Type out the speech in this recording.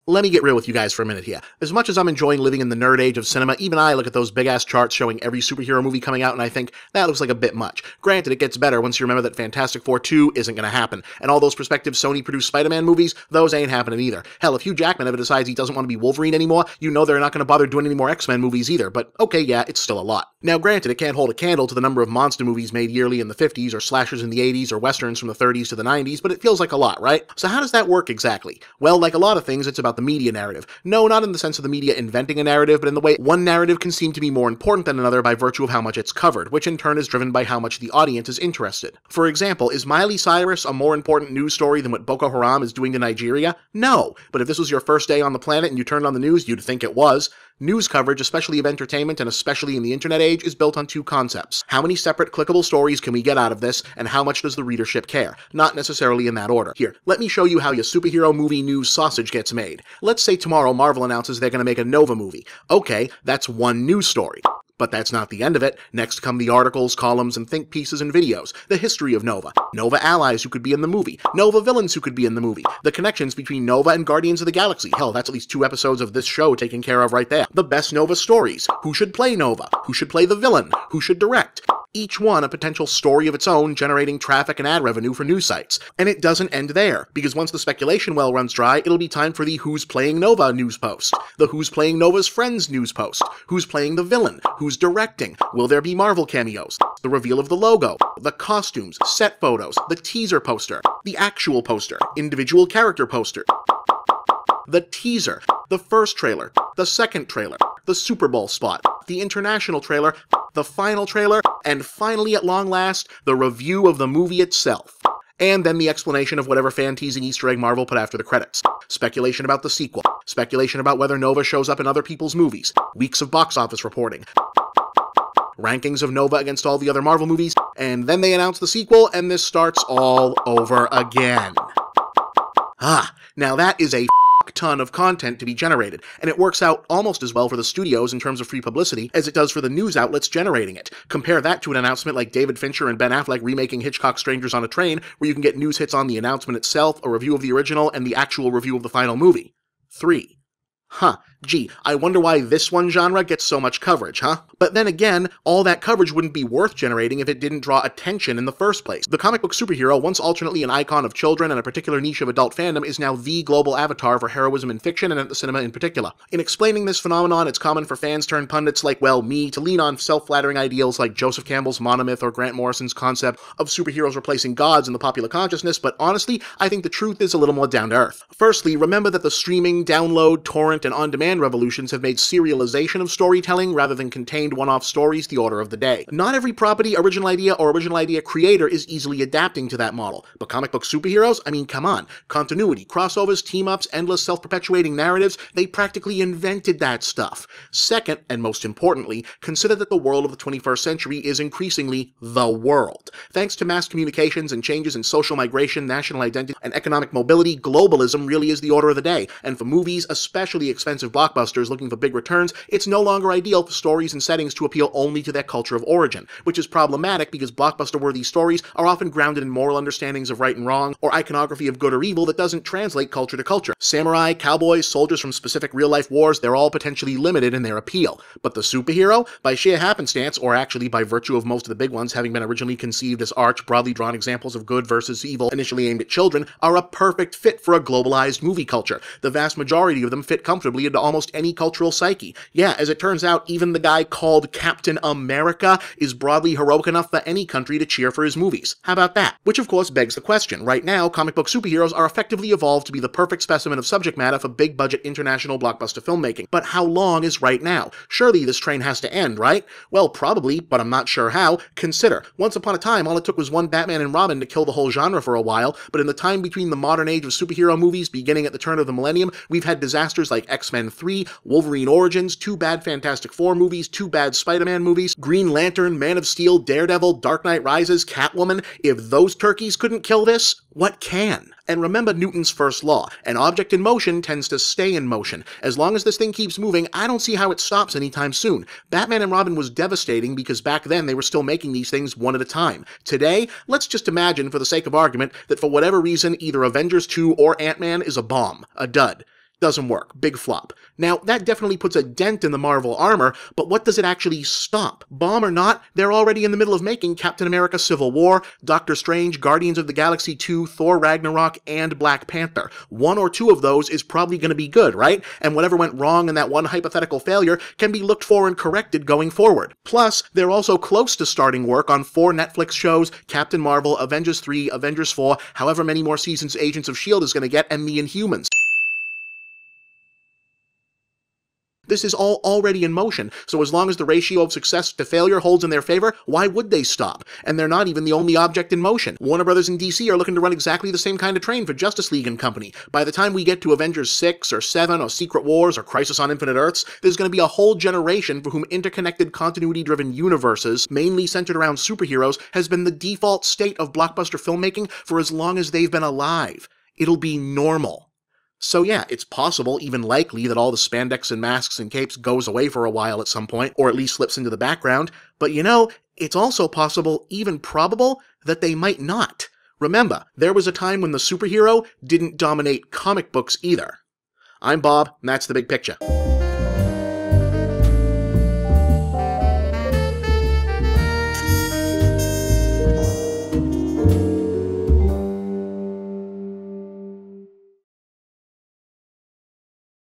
Let me get real with you guys for a minute here. As much as I'm enjoying living in the nerd age of cinema, even I look at those big-ass charts showing every superhero movie coming out and I think, that looks like a bit much. Granted, it gets better once you remember that Fantastic Four 2 isn't gonna happen, and all those prospective Sony-produced Spider-Man movies, those ain't happening either. Hell, if Hugh Jackman ever decides he doesn't want to be Wolverine anymore, you know they're not gonna bother doing any more X-Men movies either, but okay, yeah, it's still a lot. Now granted, it can't hold a candle to the number of monster movies made yearly in the 50s, or slashers in the 80s, or westerns from the 30s to the 90s, but it feels like a lot, right? So how does that work exactly? Well, like a lot of things, it's about the media narrative. No, not in the sense of the media inventing a narrative, but in the way one narrative can seem to be more important than another by virtue of how much it's covered, which in turn is driven by how much the audience is interested. For example, is Miley Cyrus a more important news story than what Boko Haram is doing to Nigeria? No, but if this was your first day on the planet and you turned on the news, you'd think it was. News coverage, especially of entertainment and especially in the internet age, is built on two concepts. How many separate clickable stories can we get out of this, and how much does the readership care? Not necessarily in that order. Here, let me show you how your superhero movie news sausage gets made. Let's say tomorrow Marvel announces they're going to make a Nova movie. Okay, that's one news story. But that's not the end of it. Next come the articles, columns, and think pieces and videos. The history of Nova. Nova allies who could be in the movie. Nova villains who could be in the movie. The connections between Nova and Guardians of the Galaxy. Hell, that's at least 2 episodes of this show taken care of right there. The best Nova stories. Who should play Nova? Who should play the villain? Who should direct? Each one a potential story of its own, generating traffic and ad revenue for news sites. And it doesn't end there, because once the speculation well runs dry, it'll be time for the Who's Playing Nova news post, the Who's Playing Nova's Friends news post, who's playing the villain, who's directing, will there be Marvel cameos, the reveal of the logo, the costumes, set photos, the teaser poster, the actual poster, individual character poster, the teaser, the first trailer, the second trailer, the Super Bowl spot, the international trailer, the final trailer, and finally at long last, the review of the movie itself. And then the explanation of whatever fan-teasing Easter egg Marvel put after the credits. Speculation about the sequel. Speculation about whether Nova shows up in other people's movies. Weeks of box office reporting. Rankings of Nova against all the other Marvel movies. And then they announce the sequel, and this starts all over again. Now that is a ton of content to be generated, and it works out almost as well for the studios in terms of free publicity as it does for the news outlets generating it. Compare that to an announcement like David Fincher and Ben Affleck remaking Hitchcock's Strangers on a Train, where you can get news hits on the announcement itself, a review of the original, and the actual review of the final movie. 3. Gee, I wonder why this one genre gets so much coverage, huh? But then again, all that coverage wouldn't be worth generating if it didn't draw attention in the first place. The comic book superhero, once alternately an icon of children and a particular niche of adult fandom, is now the global avatar for heroism in fiction and at the cinema in particular. In explaining this phenomenon, it's common for fans turned pundits like, well, me, to lean on self-flattering ideals like Joseph Campbell's monomyth or Grant Morrison's concept of superheroes replacing gods in the popular consciousness, but honestly, I think the truth is a little more down to earth. Firstly, remember that the streaming, download, torrent, and on-demand revolutions have made serialization of storytelling rather than contained one-off stories the order of the day. Not every property, original idea, or original idea creator is easily adapting to that model. But comic book superheroes? I mean, come on. Continuity, crossovers, team-ups, endless self-perpetuating narratives, they practically invented that stuff. Second, and most importantly, consider that the world of the 21st century is increasingly the world. Thanks to mass communications and changes in social migration, national identity, and economic mobility, globalism really is the order of the day. And for movies, especially expensive blockbusters looking for big returns, it's no longer ideal for stories and settings to appeal only to their culture of origin, which is problematic because blockbuster-worthy stories are often grounded in moral understandings of right and wrong, or iconography of good or evil that doesn't translate culture to culture. Samurai, cowboys, soldiers from specific real-life wars, they're all potentially limited in their appeal. But the superhero, by sheer happenstance, or actually by virtue of most of the big ones having been originally conceived as arch, broadly drawn examples of good versus evil initially aimed at children, are a perfect fit for a globalized movie culture. The vast majority of them fit comfortably into almost any cultural psyche. Yeah, as it turns out, even the guy called Captain America is broadly heroic enough for any country to cheer for his movies. How about that? Which of course begs the question. Right now, comic book superheroes are effectively evolved to be the perfect specimen of subject matter for big-budget international blockbuster filmmaking. But how long is right now? Surely this train has to end, right? Well, probably, but I'm not sure how. Consider, once upon a time, all it took was one Batman and Robin to kill the whole genre for a while, but in the time between the modern age of superhero movies, beginning at the turn of the millennium, we've had disasters like X-Men 3, Wolverine Origins, 2 bad Fantastic Four movies, 2 bad Spider-Man movies, Green Lantern, Man of Steel, Daredevil, Dark Knight Rises, Catwoman. If those turkeys couldn't kill this, what can? And remember Newton's first law. An object in motion tends to stay in motion. As long as this thing keeps moving, I don't see how it stops anytime soon. Batman and Robin was devastating because back then they were still making these things one at a time. Today, let's just imagine, for the sake of argument, that for whatever reason, either Avengers 2 or Ant-Man is a bomb, a dud. Doesn't work. Big flop. Now, that definitely puts a dent in the Marvel armor, but what does it actually stop? Bomb or not, they're already in the middle of making Captain America Civil War, Doctor Strange, Guardians of the Galaxy 2, Thor Ragnarok, and Black Panther. One or two of those is probably going to be good, right? And whatever went wrong in that one hypothetical failure can be looked for and corrected going forward. Plus, they're also close to starting work on 4 Netflix shows, Captain Marvel, Avengers 3, Avengers 4, however many more seasons Agents of S.H.I.E.L.D. is going to get, and the Inhumans. This is all already in motion, so as long as the ratio of success to failure holds in their favor, why would they stop? And they're not even the only object in motion. Warner Brothers and DC are looking to run exactly the same kind of train for Justice League and company. By the time we get to Avengers 6 or 7 or Secret Wars or Crisis on Infinite Earths, there's going to be a whole generation for whom interconnected continuity-driven universes, mainly centered around superheroes, has been the default state of blockbuster filmmaking for as long as they've been alive. It'll be normal. So yeah, it's possible, even likely, that all the spandex and masks and capes goes away for a while at some point, or at least slips into the background, but you know, it's also possible, even probable, that they might not. Remember, there was a time when the superhero didn't dominate comic books either. I'm Bob, and that's the big picture.